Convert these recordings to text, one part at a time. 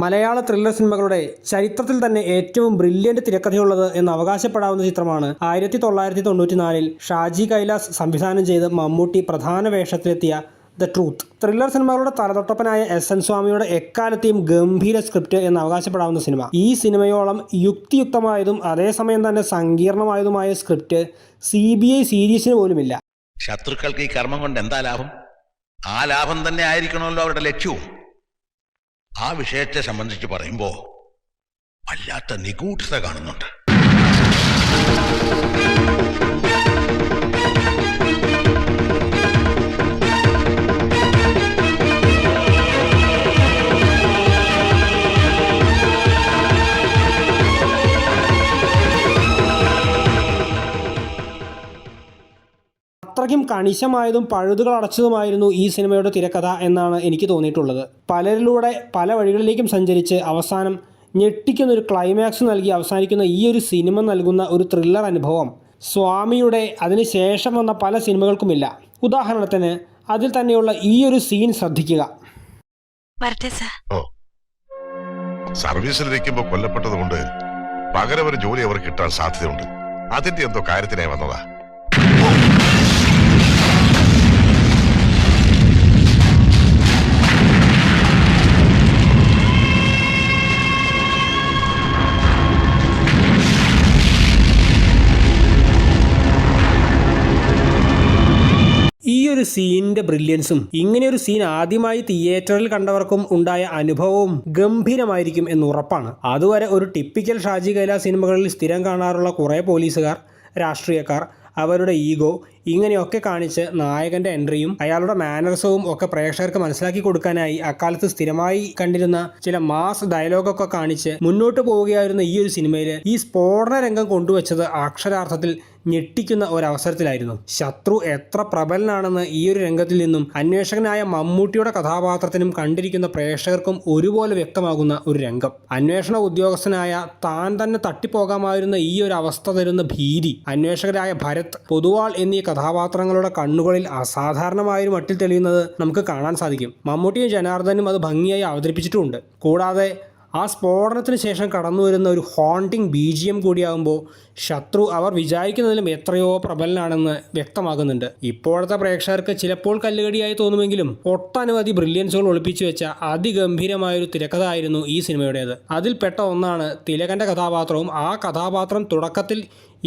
മലയാള thriller സിനിമകളുടെ ചരിത്രത്തിൽ തന്നെ ഏറ്റവും ബ്രില്യൻ്റ് തിരക്കഥയുള്ളത് എന്ന് അവകാശപ്പെടാവുന്ന ചിത്രമാണ് 1994 ഷാജി കൈലാസ് സംവിധാനം ചെയ്ത് മമ്മൂട്ടി പ്രധാന വേഷത്തിലെത്തിയ ദ ട്രൂത്ത്. ത്രില്ലർ സിനിമകളുടെ തലതൊട്ടപ്പനായ എസ് എൻ സ്വാമിയുടെ എക്കാലത്തെയും ഗംഭീര സ്ക്രിപ്റ്റ് എന്ന് അവകാശപ്പെടാവുന്ന സിനിമ. ഈ സിനിമയോളം യുക്തിയുക്തമായതും അതേസമയം തന്നെ സങ്കീർണമായതുമായ സ്ക്രിപ്റ്റ് CBI സീരീസിന് പോലുമില്ല. ശത്രുക്കൾക്ക് ഈ കർമ്മം കൊണ്ട് എന്താ ലാഭം? ആ ലാഭം തന്നെ ആയിരിക്കണമല്ലോ അവരുടെ ലക്ഷ്യവും. ആ വിഷയത്തെ സംബന്ധിച്ച് പറയുമ്പോൾ വല്ലാത്ത നിഗൂഢത കാണുന്നുണ്ട്. അത്രയ്ക്കും കണിശമായതും പഴുതുകൾ അടച്ചതുമായിരുന്നു ഈ സിനിമയുടെ തിരക്കഥ എന്നാണ് എനിക്ക് തോന്നിയിട്ടുള്ളത്. പലരിലൂടെ പല വഴികളിലേക്കും സഞ്ചരിച്ച് അവസാനം ഞെട്ടിക്കുന്ന ഒരു ക്ലൈമാക്സ് നൽകി അവസാനിക്കുന്ന ഈ ഒരു സിനിമ നൽകുന്ന ഒരു ത്രില്ലർ അനുഭവം സ്വാമിയുടെ അതിനുശേഷം വന്ന പല സിനിമകൾക്കുമില്ല. ഉദാഹരണത്തിന് അതിൽ തന്നെയുള്ള ഈ ഒരു സീൻ ശ്രദ്ധിക്കുക. സർവീസിലിരിക്കുമ്പോൾ കൊല്ലപ്പെട്ടത് കൊണ്ട് പകരം ഒരു ജോലി അവർ കിട്ടാൻ സാധ്യതയുണ്ട്. അതിന്റെ എന്തോ കാര്യത്തിനായി വന്നതാ. ഈ ഒരു സീനിന്റെ ബ്രില്യൻസും ഇങ്ങനെയൊരു സീൻ ആദ്യമായി തിയേറ്ററിൽ കണ്ടവർക്കും ഉണ്ടായ അനുഭവവും ഗംഭീരമായിരിക്കും എന്ന് ഉറപ്പാണ്. അതുവരെ ഒരു ടിപ്പിക്കൽ ഷാജി കൈലാസ് സിനിമകളിൽ സ്ഥിരം കാണാറുള്ള കുറേ പോലീസുകാർ, രാഷ്ട്രീയക്കാർ, അവരുടെ ഈഗോ ഇങ്ങനെയൊക്കെ കാണിച്ച് നായകൻ്റെ എൻട്രിയും അയാളുടെ മാനർസവും ഒക്കെ പ്രേക്ഷകർക്ക് മനസ്സിലാക്കി കൊടുക്കാനായി അക്കാലത്ത് സ്ഥിരമായി കണ്ടിരുന്ന ചില മാസ് ഡയലോഗൊക്കെ കാണിച്ച് മുന്നോട്ട് പോവുകയായിരുന്ന ഈ ഒരു സിനിമയിൽ ഈ സ്ഫോടന രംഗം കൊണ്ടുവച്ചത് അക്ഷരാർത്ഥത്തിൽ ഞെട്ടിക്കുന്ന ഒരവസരത്തിലായിരുന്നു. ശത്രു എത്ര പ്രബലനാണെന്ന് ഈ ഒരു രംഗത്തിൽ നിന്നും അന്വേഷകനായ മമ്മൂട്ടിയുടെ കഥാപാത്രത്തിനും കണ്ടിരിക്കുന്ന പ്രേക്ഷകർക്കും ഒരുപോലെ വ്യക്തമാകുന്ന ഒരു രംഗം. അന്വേഷണ ഉദ്യോഗസ്ഥനായ താൻ തന്നെ തട്ടിപ്പോകാമായിരുന്ന ഈ ഒരു അവസ്ഥ തരുന്ന ഭീതി അന്വേഷകരായ ഭരത്, പൊതുവാൾ എന്നീ കഥാപാത്രങ്ങളുടെ കണ്ണുകളിൽ അസാധാരണമായൊരു മട്ടിൽ തെളിയുന്നത് നമുക്ക് കാണാൻ സാധിക്കും. മമ്മൂട്ടിയും ജനാർദ്ദനും അത് ഭംഗിയായി അവതരിപ്പിച്ചിട്ടുമുണ്ട്. കൂടാതെ ആ സ്ഫോടനത്തിന് ശേഷം കടന്നു വരുന്ന ഒരു ഹോണ്ടിങ് BGM കൂടിയാകുമ്പോൾ ശത്രു അവർ വിചാരിക്കുന്നതിലും എത്രയോ പ്രബലനാണെന്ന് വ്യക്തമാകുന്നുണ്ട്. ഇപ്പോഴത്തെ പ്രേക്ഷകർക്ക് ചിലപ്പോൾ കല്ലുകടിയായി തോന്നുമെങ്കിലും ഒട്ടനവധി ബ്രില്യൻസുകൾ ഒളിപ്പിച്ചു വെച്ച അതിഗംഭീരമായൊരു തിരക്കഥ ആയിരുന്നു ഈ സിനിമയുടേത്. അതിൽപ്പെട്ട ഒന്നാണ് തിലകൻ്റെ കഥാപാത്രവും. ആ കഥാപാത്രം തുടക്കത്തിൽ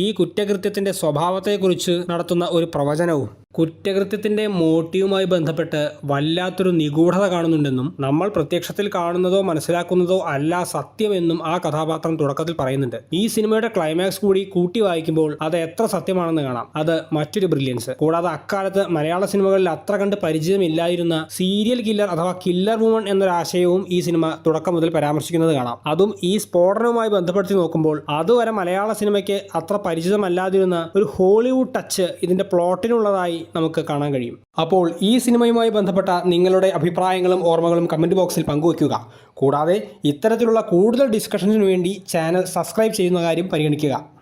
ഈ കുറ്റകൃത്യത്തിൻ്റെ സ്വഭാവത്തെക്കുറിച്ച് നടത്തുന്ന ഒരു പ്രവചനവും കുറ്റകൃത്യത്തിൻ്റെ മോട്ടീവുമായി ബന്ധപ്പെട്ട് വല്ലാത്തൊരു നിഗൂഢത കാണുന്നുണ്ടെന്നും നമ്മൾ പ്രത്യക്ഷത്തിൽ കാണുന്നതോ മനസ്സിലാക്കുന്നതോ അല്ല സത്യമെന്നും ആ കഥാപാത്രം തുടക്കത്തിൽ പറയുന്നുണ്ട്. ഈ സിനിമയുടെ ക്ലൈമാക്സ് കൂടി കൂട്ടി വായിക്കുമ്പോൾ അത് എത്ര സത്യമാണെന്ന് കാണാം. അത് മറ്റൊരു ബ്രില്യൻസ്. കൂടാതെ അക്കാലത്ത് മലയാള സിനിമകളിൽ അത്ര കണ്ട് പരിചയമില്ലായിരുന്ന സീരിയൽ കില്ലർ അഥവാ കില്ലർ വുമൺ എന്നൊരാശയവും ഈ സിനിമ തുടക്കം മുതൽ പരാമർശിക്കുന്നത് കാണാം. അതും ഈ സ്ഫോടനവുമായി ബന്ധപ്പെടുത്തി നോക്കുമ്പോൾ അതുവരെ മലയാള സിനിമയ്ക്ക് അത്ര പരിചിതമല്ലാതിരുന്ന ഒരു ഹോളിവുഡ് ടച്ച് ഇതിൻ്റെ പ്ലോട്ടിനുള്ളതായി നമുക്ക് കാണാൻ കഴിയും. അപ്പോൾ ഈ സിനിമയുമായി ബന്ധപ്പെട്ട നിങ്ങളുടെ അഭിപ്രായങ്ങളും ഓർമ്മകളും കമൻറ്റ് ബോക്സിൽ പങ്കുവയ്ക്കുക. കൂടാതെ ഇത്തരത്തിലുള്ള കൂടുതൽ ഡിസ്കഷൻസിന് വേണ്ടി ചാനൽ സബ്സ്ക്രൈബ് ചെയ്യുന്ന കാര്യം പരിഗണിക്കുക.